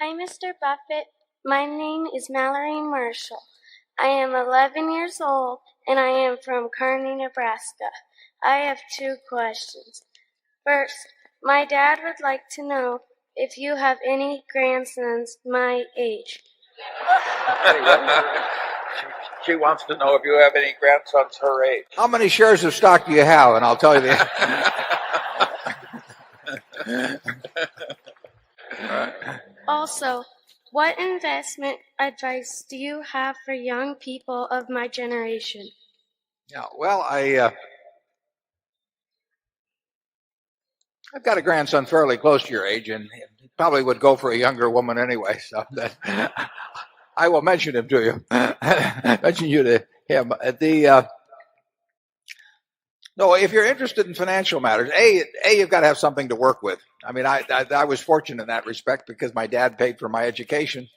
Hi, Mr. Buffett. My name is Mallory Marshall. I am 11 years old, and I am from Kearney, Nebraska. I have 2 questions. First, my dad would like to know if you have any grandsons my age. She wants to know if you have any grandsons her age. How many shares of stock do you have? And I'll tell you the Also, what investment advice do you have for young people of my generation? Yeah, well, I've got a grandson fairly close to your age, and he probably would go for a younger woman anyway. So that I will mention him to you. Mention you to him. No, if you're interested in financial matters, you've got to have something to work with. I mean, I was fortunate in that respect because my dad paid for my education.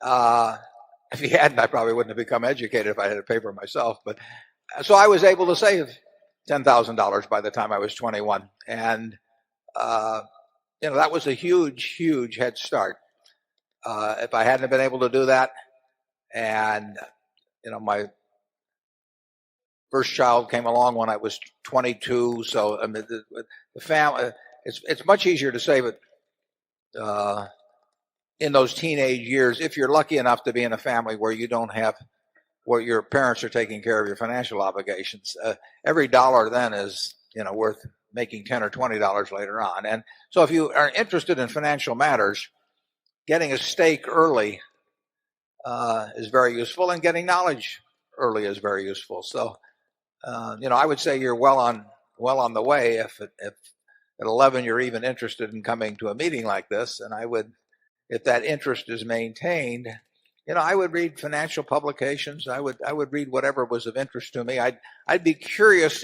If he hadn't, I probably wouldn't have become educated if I had to pay for it myself. But so I was able to save $10,000 by the time I was 21, and that was a huge head start. If I hadn't been able to do that, and my first child came along when I was 22, so I mean, the family, it's much easier to save it in those teenage years if you're lucky enough to be in a family where you don't have where your parents are taking care of your financial obligations. Every dollar then is worth making $10 or $20 later on. And so if you are interested in financial matters, getting a stake early is very useful, and getting knowledge early is very useful. So I would say you're well on the way if at 11 you're even interested in coming to a meeting like this. And I would, if that interest is maintained, I would read financial publications. I would read whatever was of interest to me. I'd be curious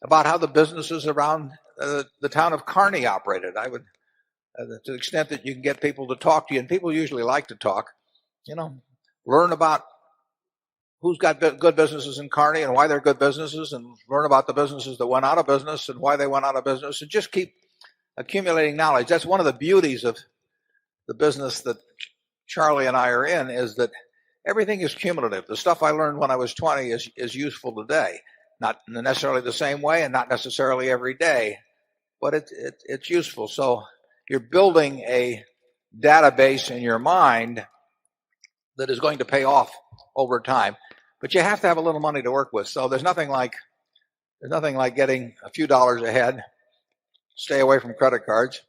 about how the businesses around the town of Kearney operated. I would, to the extent that you can get people to talk to you, and people usually like to talk, learn about who's got good businesses in Kearney and why they're good businesses, and learn about the businesses that went out of business and why they went out of business, and just keep accumulating knowledge. That's one of the beauties of the business that Charlie and I are in, is that everything is cumulative. The stuff I learned when I was 20 is useful today. Not necessarily the same way and not necessarily every day, but it's useful. So you're building a database in your mind that is going to pay off over time. But you have to have a little money to work with. So there's nothing like getting a few dollars ahead. Stay away from credit cards,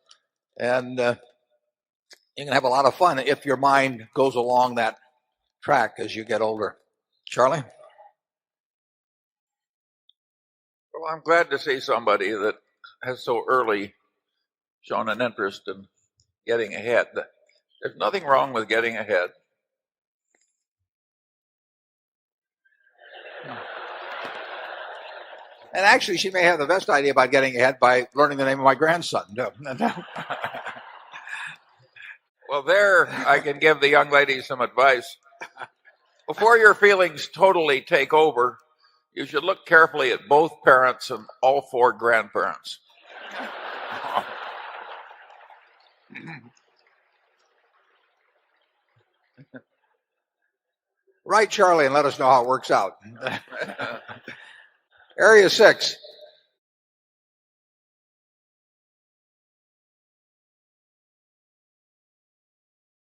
and you can have a lot of fun if your mind goes along that track as you get older. Charlie? Well, I'm glad to see somebody that has so early shown an interest in getting ahead. There's nothing wrong with getting ahead. And actually, she may have the best idea about getting ahead by learning the name of my grandson. Well, there I can give the young lady some advice. Before your feelings totally take over, you should look carefully at both parents and all 4 grandparents. Write Charlie and let us know how it works out. Area 6.